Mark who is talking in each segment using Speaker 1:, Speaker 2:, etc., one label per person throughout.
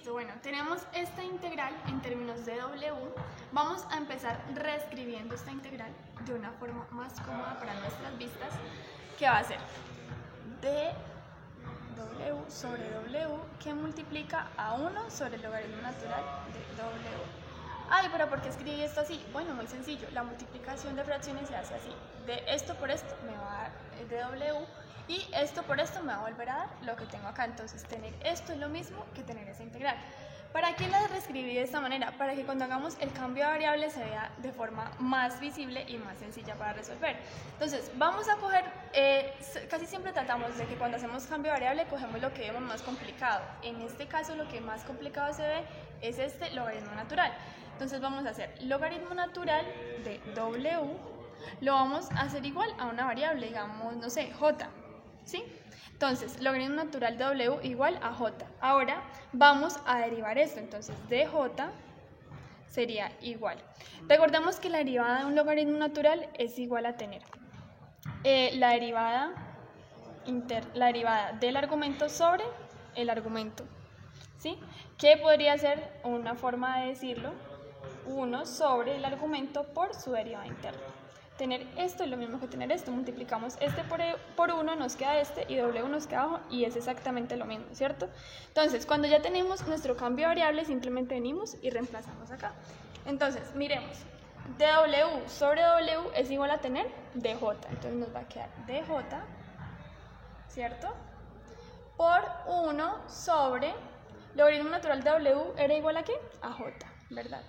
Speaker 1: Listo, bueno, tenemos esta integral en términos de w. Vamos a empezar reescribiendo esta integral de una forma más cómoda para nuestras vistas, que va a ser dw sobre w que multiplica a 1 sobre el logaritmo natural de w. Ay, pero ¿por qué escribí esto así? Bueno, muy sencillo, la multiplicación de fracciones se hace así. De esto por esto me va a dar dw y esto por esto me va a volver a dar lo que tengo acá. Entonces tener esto es lo mismo que tener esa integral. ¿Para qué la reescribí de esta manera? Para que cuando hagamos el cambio de variable se vea de forma más visible y más sencilla para resolver. Entonces vamos a coger, casi siempre tratamos de que cuando hacemos cambio de variable cogemos lo que vemos más complicado. En este caso lo que más complicado se ve es este logaritmo natural. Entonces vamos a hacer logaritmo natural de w, lo vamos a hacer igual a una variable, digamos, no sé, j, ¿sí? Entonces, logaritmo natural de w igual a j. Ahora vamos a derivar esto, entonces dj sería igual. Recordemos que la derivada de un logaritmo natural es igual a tener la derivada del argumento sobre el argumento, ¿sí? Que podría ser una forma de decirlo, 1 sobre el argumento por su derivada interna. Tener esto es lo mismo que tener esto, multiplicamos este por 1, nos queda este y w nos queda abajo y es exactamente lo mismo, ¿cierto? Entonces, cuando ya tenemos nuestro cambio de variable, simplemente venimos y reemplazamos acá. Entonces, miremos, dw sobre w es igual a tener dj, entonces nos va a quedar dj, ¿cierto? Por 1 sobre, logaritmo natural de w era igual a ¿qué? A j, ¿verdad?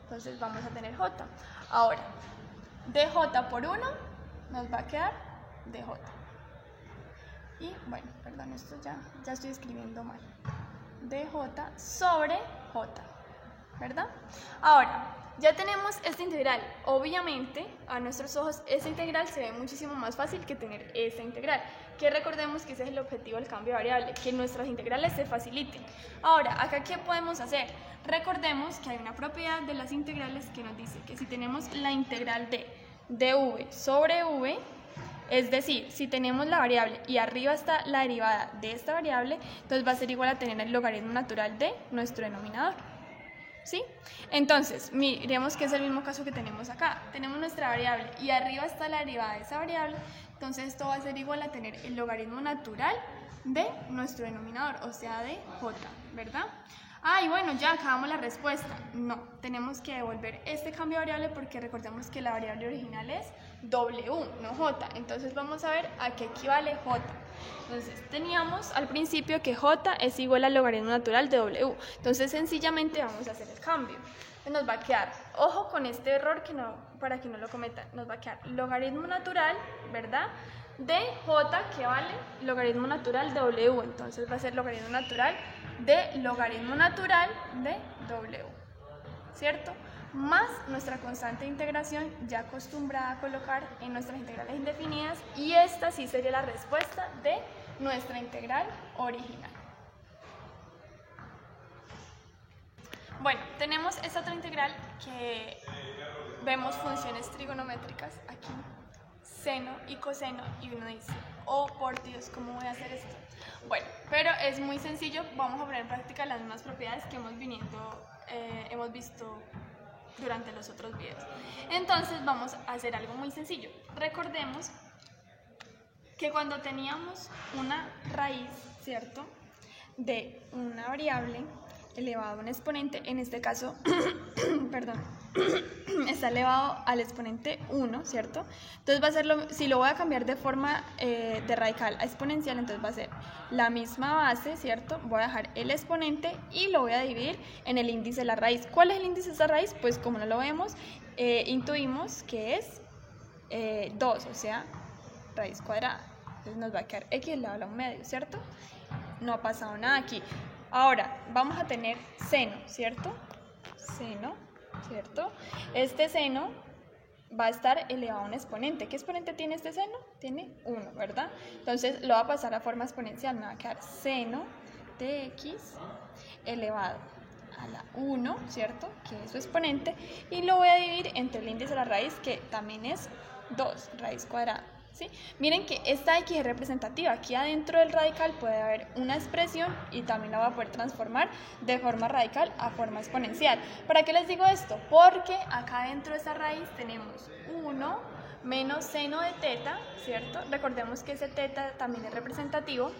Speaker 1: Entonces vamos a tener j. Ahora, dj por 1 nos va a quedar dj. Y bueno, perdón, esto ya estoy escribiendo mal. dj sobre j, ¿verdad? Ahora, ya tenemos esta integral. Obviamente, a nuestros ojos, esta integral se ve muchísimo más fácil que tener esta integral. Que recordemos que ese es el objetivo del cambio de variable, que nuestras integrales se faciliten. Ahora, acá, ¿qué podemos hacer? Recordemos que hay una propiedad de las integrales que nos dice que si tenemos la integral de dv sobre v, es decir, si tenemos la variable y arriba está la derivada de esta variable, entonces va a ser igual a tener el logaritmo natural de nuestro denominador, ¿sí? Entonces, miremos que es el mismo caso que tenemos acá. Tenemos nuestra variable y arriba está la derivada de esa variable, entonces esto va a ser igual a tener el logaritmo natural de nuestro denominador, o sea, de j, ¿verdad? Ah, y bueno, ya acabamos la respuesta. No, tenemos que devolver este cambio de variable porque recordemos que la variable original es w, no j. Entonces vamos a ver a qué equivale j. Entonces teníamos al principio que j es igual al logaritmo natural de w. Entonces sencillamente vamos a hacer el cambio. Nos va a quedar, ojo con este error que no, para que no lo cometan, nos va a quedar logaritmo natural, ¿verdad? De j que vale logaritmo natural de w. Entonces va a ser logaritmo natural de logaritmo natural de w, ¿cierto? Más nuestra constante de integración ya acostumbrada a colocar en nuestras integrales indefinidas, y esta sí sería la respuesta de nuestra integral original. Bueno, tenemos esta otra integral que vemos funciones trigonométricas aquí, seno y coseno, y uno dice, oh por Dios, ¿cómo voy a hacer esto? Bueno, pero es muy sencillo, vamos a poner en práctica las mismas propiedades que hemos visto durante los otros videos. Entonces vamos a hacer algo muy sencillo. Recordemos que cuando teníamos una raíz, ¿cierto?, de una variable elevado a un exponente, en este caso, perdón, está elevado al exponente 1, ¿cierto? Entonces va a ser, si lo voy a cambiar de forma de radical a exponencial, entonces va a ser la misma base, ¿cierto? Voy a dejar el exponente y lo voy a dividir en el índice de la raíz. ¿Cuál es el índice de esta raíz? Pues como no lo vemos, intuimos que es 2, o sea, raíz cuadrada. Entonces nos va a quedar x elevado a un medio, ¿cierto? No ha pasado nada aquí. Ahora, vamos a tener seno, ¿cierto? Seno, ¿cierto? Este seno va a estar elevado a un exponente. ¿Qué exponente tiene este seno? Tiene 1, ¿verdad? Entonces lo va a pasar a forma exponencial. Me va a quedar seno de x elevado a la 1, ¿cierto? Que es su exponente. Y lo voy a dividir entre el índice de la raíz, que también es 2, raíz cuadrada. ¿Sí? Miren que esta X es representativa. Aquí adentro del radical puede haber una expresión y también la va a poder transformar de forma radical a forma exponencial. ¿Para qué les digo esto? Porque acá dentro de esa raíz tenemos 1 menos seno de teta, ¿cierto? Recordemos que ese teta también es representativo.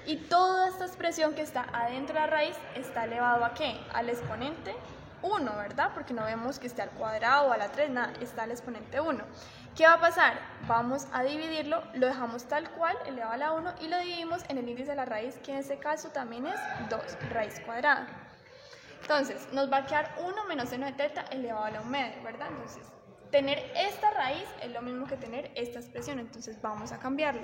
Speaker 1: Y toda esta expresión que está adentro de la raíz está elevado ¿a qué? Al exponente 1, ¿verdad? Porque no vemos que esté al cuadrado o a la 3, nada, está al exponente 1. ¿Qué va a pasar? Vamos a dividirlo, lo dejamos tal cual, elevado a la 1, y lo dividimos en el índice de la raíz, que en este caso también es 2, raíz cuadrada. Entonces, nos va a quedar 1 menos seno de teta elevado a la 1/2, ¿verdad? Entonces, tener esta raíz es lo mismo que tener esta expresión, entonces vamos a cambiarlo.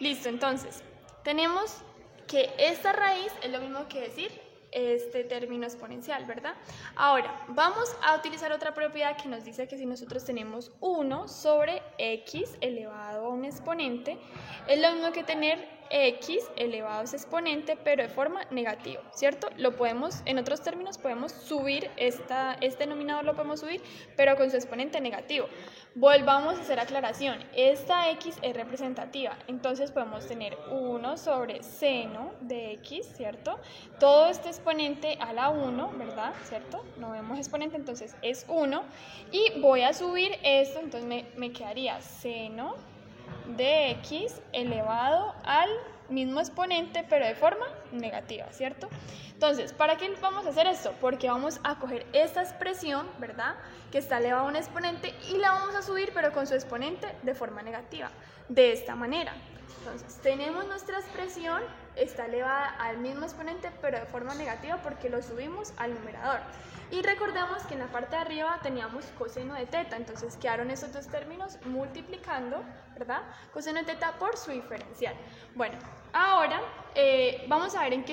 Speaker 1: Listo, entonces, tenemos que esta raíz es lo mismo que decir este término exponencial, ¿verdad? Ahora, vamos a utilizar otra propiedad que nos dice que si nosotros tenemos 1 sobre x elevado a un exponente, es lo mismo que tener x elevado a ese exponente, pero de forma negativa, ¿cierto? Lo podemos, en otros términos, podemos subir, este denominador lo podemos subir, pero con su exponente negativo. Volvamos a hacer aclaración, esta x es representativa, entonces podemos tener 1 sobre seno de x, ¿cierto? Todo este exponente a la 1, ¿verdad? ¿Cierto? No vemos exponente, entonces es 1, y voy a subir esto, entonces me quedaría seno de x elevado al mismo exponente, pero de forma negativa, ¿cierto? Entonces, ¿para qué vamos a hacer esto? Porque vamos a coger esta expresión, ¿verdad?, que está elevada a un exponente, y la vamos a subir, pero con su exponente de forma negativa, de esta manera. Entonces, tenemos nuestra expresión, está elevada al mismo exponente, pero de forma negativa porque lo subimos al numerador. Y recordemos que en la parte de arriba teníamos coseno de teta, entonces quedaron esos dos términos multiplicando, ¿verdad?, coseno de teta por su diferencial. Bueno, ahora vamos a ver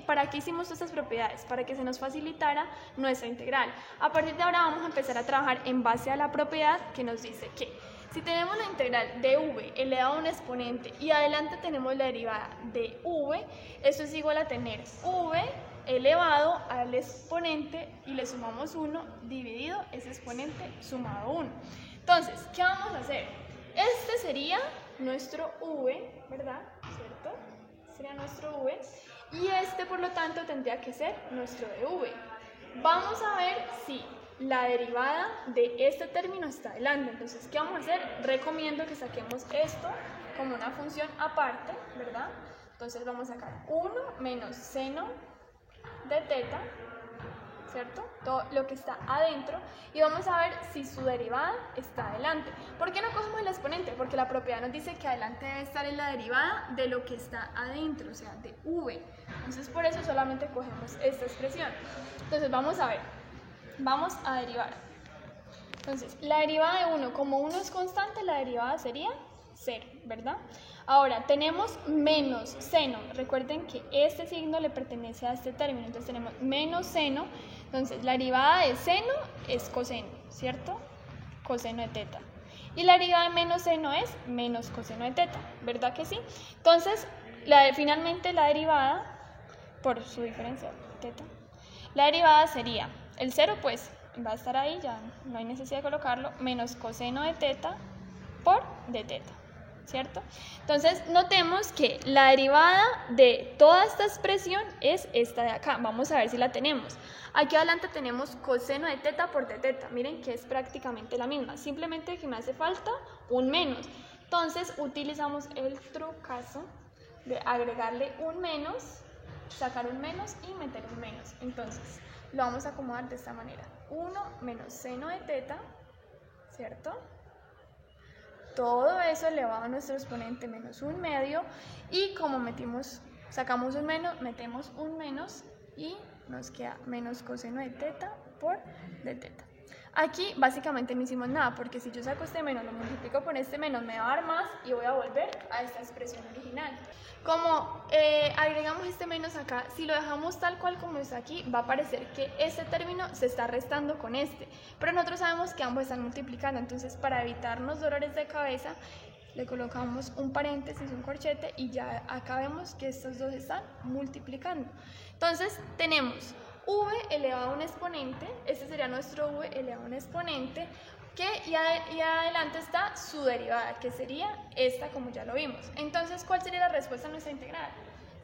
Speaker 1: para qué hicimos estas propiedades, para que se nos facilitara nuestra integral. A partir de ahora vamos a empezar a trabajar en base a la propiedad que nos dice que si tenemos la integral de v elevado a un exponente y adelante tenemos la derivada de v, eso es igual a tener v elevado al exponente y le sumamos 1 dividido ese exponente sumado 1. Entonces, ¿qué vamos a hacer? Este sería nuestro v, ¿verdad? ¿Cierto? Sería nuestro v, y este por lo tanto tendría que ser nuestro dv. Vamos a ver si la derivada de este término está adelante. Entonces, ¿qué vamos a hacer? Recomiendo que saquemos esto como una función aparte, ¿verdad? Entonces vamos a sacar 1 menos seno de teta, ¿cierto? Todo lo que está adentro, y vamos a ver si su derivada está adelante. ¿Por qué no cogemos el exponente? Porque la propiedad nos dice que adelante debe estar en la derivada de lo que está adentro, o sea, de v. Entonces, por eso solamente cogemos esta expresión. Entonces, vamos a ver. Vamos a derivar. Entonces, la derivada de 1, como 1 es constante, la derivada sería 0, ¿verdad? Ahora, tenemos menos seno. Recuerden que este signo le pertenece a este término, entonces tenemos menos seno. Entonces, la derivada de seno es coseno, ¿cierto? Coseno de teta. Y la derivada de menos seno es menos coseno de teta, ¿verdad que sí? Entonces, finalmente la derivada, por su diferencia, teta, la derivada sería, el 0 pues va a estar ahí, ya no hay necesidad de colocarlo, menos coseno de teta por de teta, ¿cierto? Entonces, notemos que la derivada de toda esta expresión es esta de acá. Vamos a ver si la tenemos. Aquí adelante tenemos coseno de teta por de teta. Miren que es prácticamente la misma, simplemente que me hace falta un menos. Entonces, utilizamos el trucazo de agregarle un menos, sacar un menos y meter un menos. Entonces, lo vamos a acomodar de esta manera. 1 menos seno de teta, ¿cierto? Todo eso elevado a nuestro exponente menos 1/2, y como sacamos un menos, metemos un menos y nos queda menos coseno de teta por de teta. Aquí básicamente no hicimos nada, porque si yo saco este menos, lo multiplico por este menos, me va a dar más y voy a volver a esta expresión original. Como agregamos este menos acá, si lo dejamos tal cual como está aquí, va a parecer que este término se está restando con este, pero nosotros sabemos que ambos están multiplicando, entonces para evitarnos dolores de cabeza, le colocamos un paréntesis, un corchete, y ya acá vemos que estos dos están multiplicando. Entonces tenemos v elevado a un exponente, este sería nuestro v elevado a un exponente, y adelante está su derivada, que sería esta como ya lo vimos. Entonces, ¿cuál sería la respuesta a nuestra integral?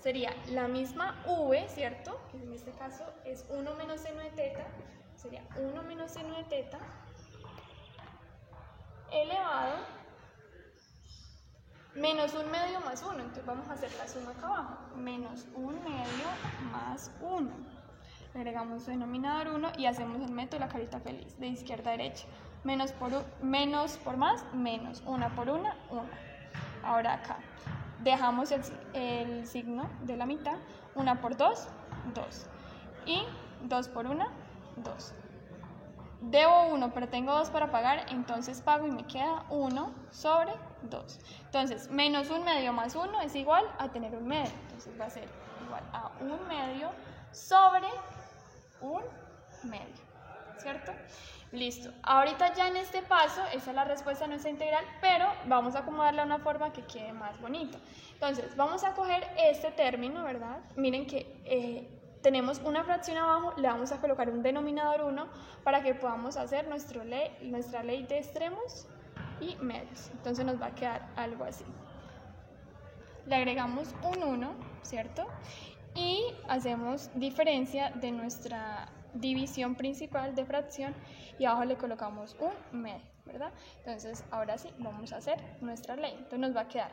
Speaker 1: Sería la misma v, ¿cierto? Que en este caso es 1 menos seno de teta, sería 1 menos seno de teta elevado menos 1/2 más 1, entonces vamos a hacer la suma acá abajo, menos 1/2 más 1. Le agregamos denominador 1 y hacemos el método de la carita feliz, de izquierda a derecha. Menos por más, menos. 1 por 1, 1. Ahora acá, dejamos el signo de la mitad. 1 por 2, 2. Y 2 por 1, 2. Debo 1, pero tengo 2 para pagar, entonces pago y me queda 1 sobre 2. Entonces, menos 1/2 más 1 es igual a tener 1/2. Entonces va a ser igual a 1/2 sobre 1/2. ¿Cierto? Listo. Ahorita ya en este paso, esa es la respuesta a nuestra integral, pero vamos a acomodarla de una forma que quede más bonita. Entonces, vamos a coger este término, ¿verdad? Miren que tenemos una fracción abajo, le vamos a colocar un denominador 1 para que podamos hacer nuestra ley de extremos y medios. Entonces nos va a quedar algo así. Le agregamos un 1, ¿cierto? Y hacemos diferencia de nuestra división principal de fracción y abajo le colocamos un medio, ¿verdad? Entonces ahora sí vamos a hacer nuestra ley. Entonces nos va a quedar,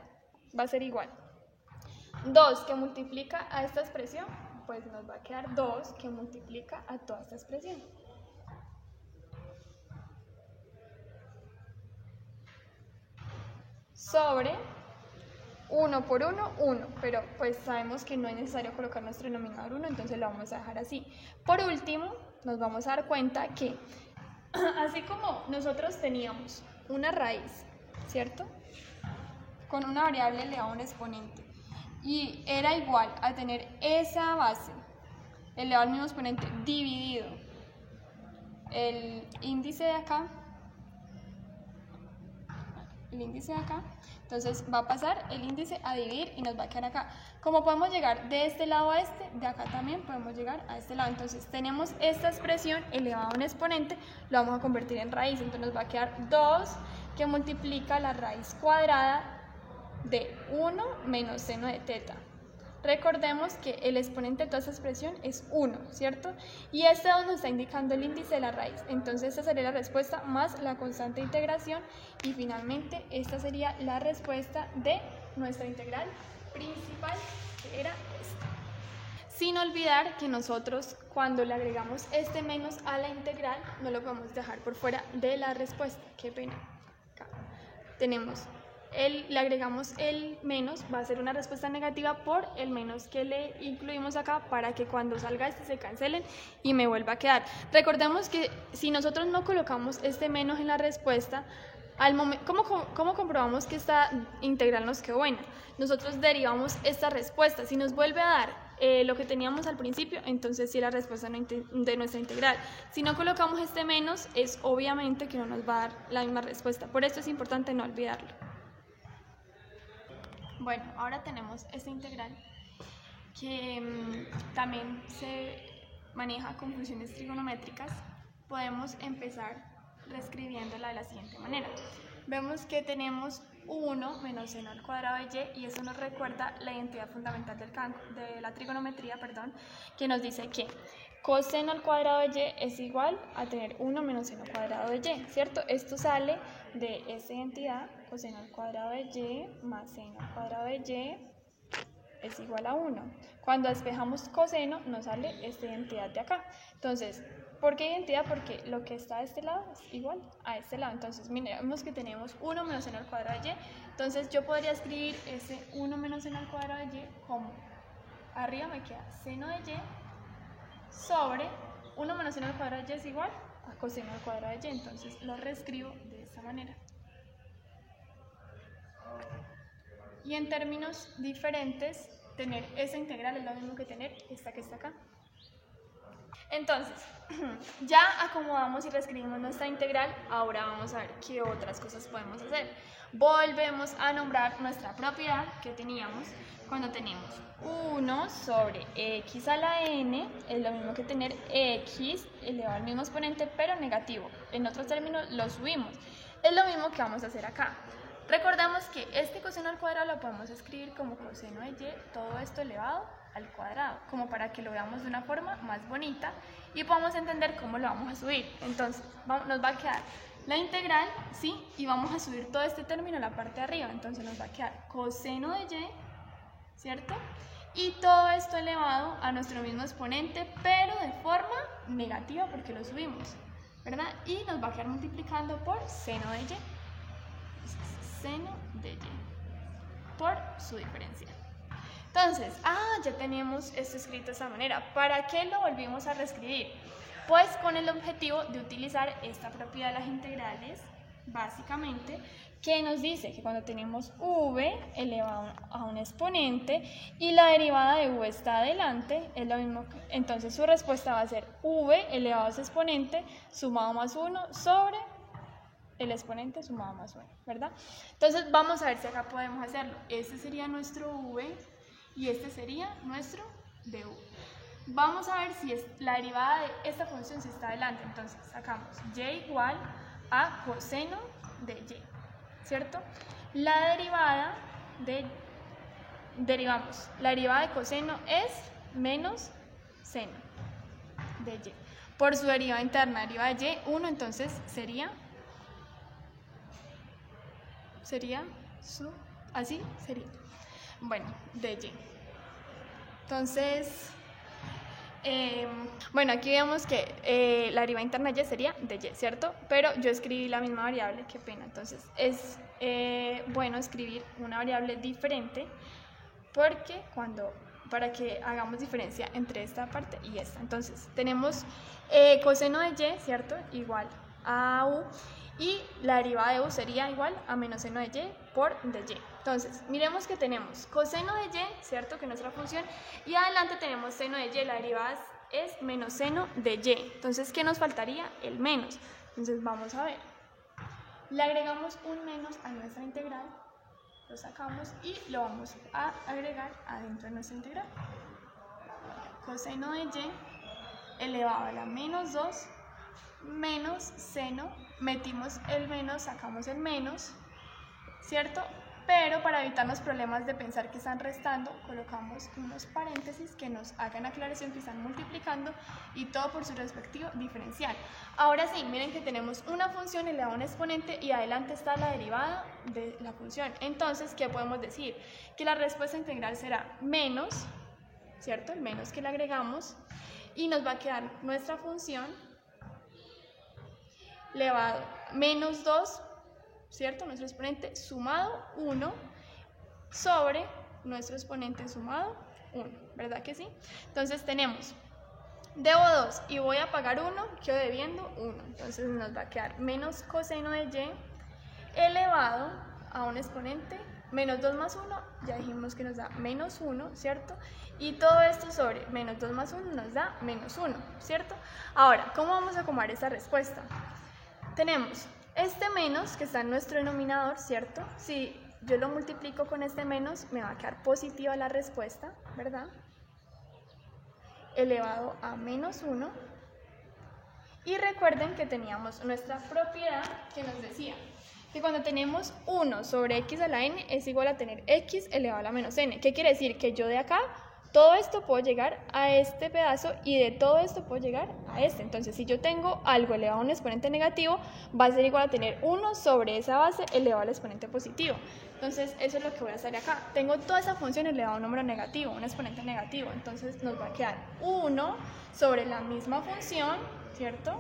Speaker 1: va a ser igual 2 que multiplica a esta expresión, pues nos va a quedar 2 que multiplica a toda esta expresión. Sobre 1 por 1, 1, pero pues sabemos que no es necesario colocar nuestro denominador 1, entonces lo vamos a dejar así. Por último, nos vamos a dar cuenta que así como nosotros teníamos una raíz, ¿cierto? Con una variable elevada a un exponente y era igual a tener esa base elevado al mismo exponente dividido el índice de acá, entonces va a pasar el índice a dividir y nos va a quedar acá. Como podemos llegar de este lado a este, de acá también podemos llegar a este lado. Entonces tenemos esta expresión elevada a un exponente, lo vamos a convertir en raíz, entonces nos va a quedar 2 que multiplica la raíz cuadrada de 1 menos seno de teta. Recordemos que el exponente de toda esta expresión es 1, ¿cierto? Y este 2 nos está indicando el índice de la raíz. Entonces esta sería la respuesta más la constante de integración. Y finalmente esta sería la respuesta de nuestra integral principal, que era esta. Sin olvidar que nosotros cuando le agregamos este menos a la integral, no lo podemos dejar por fuera de la respuesta. Qué pena. Acá tenemos le agregamos el menos, va a ser una respuesta negativa por el menos que le incluimos acá para que cuando salga este se cancelen y me vuelva a quedar. Recordemos que si nosotros no colocamos este menos en la respuesta, ¿cómo comprobamos que esta integral nos quedó buena? Nosotros derivamos esta respuesta. Si nos vuelve a dar lo que teníamos al principio, entonces sí es la respuesta de nuestra integral. Si no colocamos este menos, es obviamente que no nos va a dar la misma respuesta. Por eso es importante no olvidarlo. Bueno, ahora tenemos esta integral que también se maneja con funciones trigonométricas. Podemos empezar reescribiéndola de la siguiente manera. Vemos que tenemos 1 menos seno al cuadrado de y eso nos recuerda la identidad fundamental de la trigonometría, que nos dice que coseno al cuadrado de y es igual a tener 1 menos seno al cuadrado de y, ¿cierto? Esto sale de esta identidad, coseno al cuadrado de y más seno al cuadrado de y es igual a 1. Cuando despejamos coseno nos sale esta identidad de acá. Entonces, ¿por qué identidad? Porque lo que está de este lado es igual a este lado. Entonces, miremos que tenemos 1 menos seno al cuadrado de y. Entonces, yo podría escribir ese 1 menos seno al cuadrado de y como arriba me queda seno de y sobre 1 menos seno al cuadrado de y es igual a coseno al cuadrado de y. Entonces, lo reescribo de esta manera. Y en términos diferentes, tener esa integral es lo mismo que tener esta que está acá. Entonces, ya acomodamos y reescribimos nuestra integral, ahora vamos a ver qué otras cosas podemos hacer. Volvemos a nombrar nuestra propiedad que teníamos cuando tenemos 1 sobre x a la n, es lo mismo que tener x elevado al mismo exponente pero negativo. En otros términos lo subimos. Es lo mismo que vamos a hacer acá. Recordemos que este coseno al cuadrado lo podemos escribir como coseno de y, todo esto elevado al cuadrado, como para que lo veamos de una forma más bonita y podamos entender cómo lo vamos a subir. Entonces, nos va a quedar la integral, ¿sí? Y vamos a subir todo este término a la parte de arriba. Entonces nos va a quedar coseno de y, ¿cierto? Y todo esto elevado a nuestro mismo exponente, pero de forma negativa porque lo subimos, ¿verdad? Y nos va a quedar multiplicando por seno de y. Seno de y por su diferencial. Entonces, ya teníamos esto escrito de esta manera. ¿Para qué lo volvimos a reescribir? Pues con el objetivo de utilizar esta propiedad de las integrales, básicamente, que nos dice que cuando tenemos v elevado a un exponente y la derivada de v está adelante, es lo mismo que, entonces su respuesta va a ser v elevado a ese exponente sumado más 1 sobre el exponente sumado más 1, ¿verdad? Entonces vamos a ver si acá podemos hacerlo. Este sería nuestro v y este sería nuestro dv. Vamos a ver si es la derivada de esta función si está adelante. Entonces sacamos y igual a coseno de y, ¿cierto? La derivada de coseno es menos seno de y. Por su derivada interna, derivada de y, 1, entonces sería así sería, bueno, de y. Entonces, bueno, aquí vemos que la derivada interna de y sería de y, ¿cierto? Pero yo escribí la misma variable, qué pena. Entonces, es bueno escribir una variable diferente porque para que hagamos diferencia entre esta parte y esta. Entonces, tenemos coseno de y, ¿cierto? Igual a u. Y la derivada de u sería igual a menos seno de y por de y. Entonces, miremos que tenemos coseno de y, ¿cierto? Que es nuestra función. Y adelante tenemos seno de y, la derivada es menos seno de y. Entonces, ¿qué nos faltaría? El menos. Entonces, vamos a ver. Le agregamos un menos a nuestra integral, lo sacamos y lo vamos a agregar adentro de nuestra integral. Coseno de y elevado a la menos 2 menos seno, metimos el menos, sacamos el menos, ¿cierto? Pero para evitarnos problemas de pensar que están restando, colocamos unos paréntesis que nos hagan aclaración que están multiplicando y todo por su respectivo diferencial. Ahora sí, miren que tenemos una función elevada a un exponente y adelante está la derivada de la función. Entonces, ¿qué podemos decir? Que la respuesta integral será menos, ¿cierto? El menos que le agregamos y nos va a quedar nuestra función elevado menos 2, ¿cierto? Nuestro exponente sumado 1 sobre nuestro exponente sumado 1, ¿verdad que sí? Entonces tenemos, debo 2 y voy a pagar 1, quedo debiendo 1. Entonces nos va a quedar menos coseno de y elevado a un exponente, menos 2 más 1, ya dijimos que nos da menos 1, ¿cierto? Y todo esto sobre menos 2 más 1 nos da menos 1, ¿cierto? Ahora, ¿cómo vamos a acomodar esta respuesta? Tenemos este menos que está en nuestro denominador, ¿cierto? Si yo lo multiplico con este menos, me va a quedar positiva la respuesta, ¿verdad? Elevado a menos 1. Y recuerden que teníamos nuestra propiedad que nos decía que cuando tenemos 1 sobre x a la n es igual a tener x elevado a la menos n. ¿Qué quiere decir? Que yo de acá, todo esto puedo llegar a este pedazo y de todo esto puedo llegar a este. Entonces, si yo tengo algo elevado a un exponente negativo, va a ser igual a tener 1 sobre esa base elevado al exponente positivo. Entonces, eso es lo que voy a hacer acá. Tengo toda esa función elevada a un número negativo, un exponente negativo. Entonces, nos va a quedar 1 sobre la misma función, ¿cierto?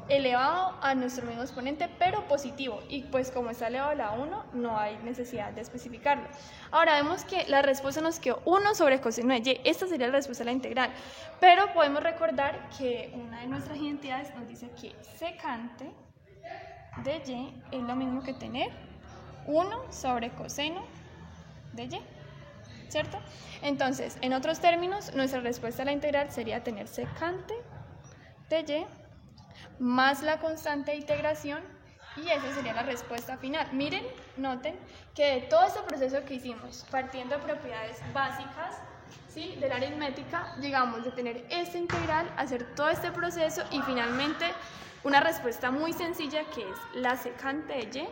Speaker 1: Elevado a nuestro mismo exponente, pero positivo. Y pues como está elevado a la 1, no hay necesidad de especificarlo. Ahora vemos que la respuesta nos quedó 1 sobre coseno de y. Esta sería la respuesta de la integral. Pero podemos recordar que una de nuestras identidades nos dice que secante de y es lo mismo que tener 1 sobre coseno de y. ¿cierto? Entonces, en otros términos, nuestra respuesta a la integral sería tener secante de y más la constante de integración, y esa sería la respuesta final. Miren, noten que de todo este proceso que hicimos, partiendo de propiedades básicas, ¿sí?, de la aritmética, llegamos de tener esta integral, hacer todo este proceso y finalmente una respuesta muy sencilla que es la secante de y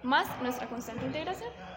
Speaker 1: más nuestra constante de integración.